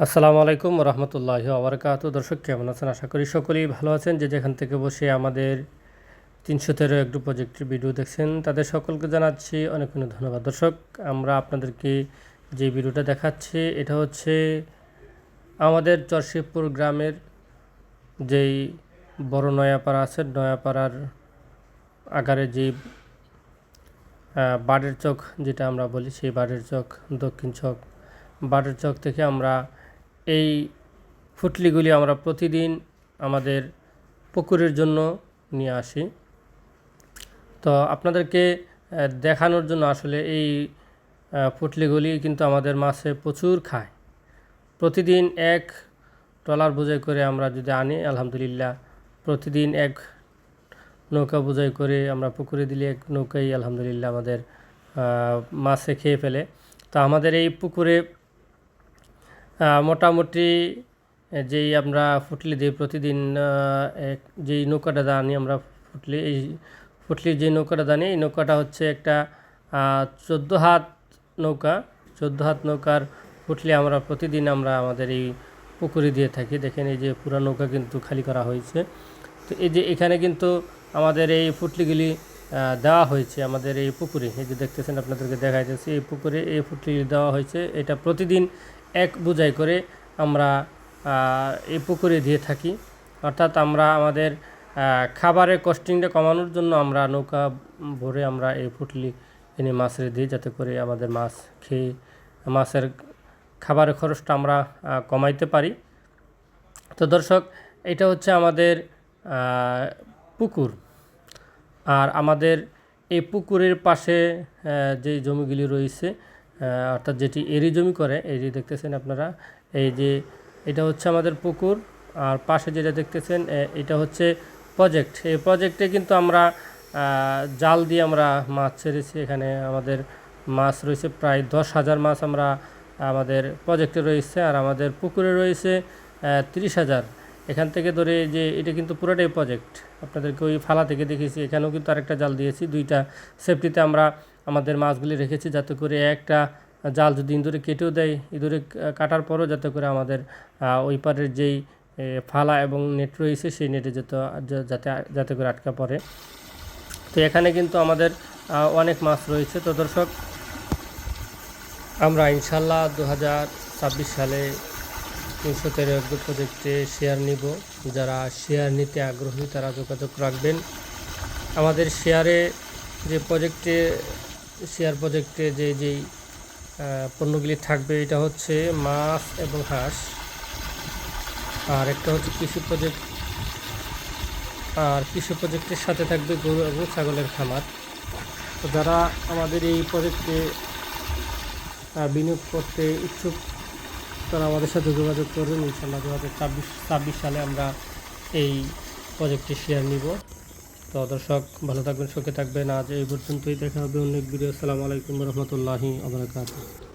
আসসালামু আলাইকুম রহমতুল্লাহি ওয়া বারাকাতুহু। দর্শক কেমন আছেন? আশা করি সকলেই ভালো আছেন। যে যেখান থেকে বসে আমাদের ৩১৩ এগ্রো প্রজেক্টের ভিডিও দেখছেন তাদের সকলকে জানাচ্ছি অনেক অনেক ধন্যবাদ। দর্শক, আমরা আপনাদেরকে যে ভিডিওটা দেখাচ্ছি এটা হচ্ছে আমাদের চরশিবপুর গ্রামের যেই বড় নয়াপাড়া আছে, নয়াপাড়ার আগারে যে বাড়ের চক যেটা আমরা বলি, সেই বাড়ের চক, দক্ষিণ চক, বাড়ের চক থেকে আমরা এই ফুটলিগুলি আমরা প্রতিদিন আমাদের পুকুরের জন্য নিয়ে আসি। তো আপনাদেরকে দেখানোর জন্য আসলে এই ফুটলিগুলি কিন্তু আমাদের মাছে প্রচুর খায়। প্রতিদিন এক ট্রলার বোঝাই করে আমরা যদি আনি, আলহামদুলিল্লাহ প্রতিদিন এক নৌকা বোঝাই করে আমরা পুকুরে দিলে এক নৌকাই আলহামদুলিল্লাহ আমাদের মাছে খেয়ে ফেলে। তো আমাদের এই পুকুরে মোটামুটি যেই আমরা ফুটলি দিই প্রতিদিন, যেই নৌকাটা দানি আমরা ফুটলি, এই ফুটলির যে নৌকাটা দানি, এই নৌকাটা হচ্ছে একটা 14 হাত নৌকা। 14 হাত নৌকার ফুটলি আমরা প্রতিদিন আমরা আমাদের এই পুকুরে দিয়ে থাকি। দেখেন এই যে পুরো নৌকা কিন্তু খালি করা হয়েছে। তো এই যে এখানে কিন্তু আমাদের এই ফুটলিগুলি দেওয়া হয়েছে আমাদের এই পুকুরে। এই যে দেখতেছেন, আপনাদেরকে দেখাইতেছি, এই পুকুরে এই ফুটলিগুলি দেওয়া হয়েছে। এটা প্রতিদিন এক বোঝাই করে আমরা এই পুকুরে দিয়ে থাকি। অর্থাৎ আমরা আমাদের খাবারের কস্টিংটা কমানোর জন্য আমরা নৌকা ভরে আমরা এই ফুটলি এনে মাছের দিই, যাতে করে আমাদের মাছ খেয়ে মাছের খাবারের খরচটা আমরা কমাইতে পারি। তো দর্শক, এটা হচ্ছে আমাদের পুকুর। আর আমাদের এই পুকুরের পাশে যে জমিগুলি রয়েছে, অর্থাৎ যেটি এরি জমি করে, এই যে দেখতেছেন আপনারা, এই যে এটা হচ্ছে আমাদের পুকুর। আর পাশে যেটা দেখতেছেন এটা হচ্ছে প্রজেক্ট। এই প্রজেক্টে কিন্তু আমরা জাল দিয়ে আমরা মাছ ছেড়েছি। এখানে আমাদের মাছ রয়েছে প্রায় 10,000 মাছ আমরা আমাদের প্রজেক্টে রয়েছে। আর আমাদের পুকুরে রয়েছে 30,000। এখান থেকে ধরে যে এটা কিন্তু পুরোটাই প্রজেক্ট। আপনাদেরকে ওই ফালা থেকে দেখেছি, এখানেও কিন্তু আরেকটা জাল দিয়েছি। 2টা সেফটিতে আমরা আমাদের মাছগুলি রেখেছি, যাতে করে একটা জাল যদি ইঁদুরে কেটেও দেয়, ইঁদুরে কাটার পরও যাতে করে আমাদের ওই পারের যেই ফালা এবং নেট রয়েছে সেই নেটে যাতে করে আটকা পড়ে। তো এখানে কিন্তু আমাদের অনেক মাছ রয়েছে। তো দর্শক, আমরা ইনশাল্লাহ 2026 সালে 313 এগ্রো প্রজেক্টে শেয়ার নিব। যারা শেয়ার নিতে আগ্রহী তারা যোগাযোগ রাখবেন। আমাদের যে শেয়ার প্রজেক্টে যেই পণ্যগুলি থাকবে, এটা হচ্ছে মাছ এবং হাঁস, আর একটা হচ্ছে কৃষি প্রজেক্ট। আর কৃষি প্রজেক্টের সাথে থাকবে গরু এবং ছাগলের খামার। তো যারা আমাদের এই প্রজেক্টে বিনিয়োগ করতে ইচ্ছুক তারা আমাদের সাথে যোগাযোগ করবেন। ইনশাআল্লাহ 2026 সালে আমরা এই প্রজেক্টে শেয়ার নিব। তো দর্শক, ভালো থাকবেন, সুখে থাকবেন। আজ এই পর্যন্তই, দেখা হবে অন্য এক ভিডিও। আসসালামু আলাইকুম রহমতুল্লাহি ওয়া বারাকাতুহু।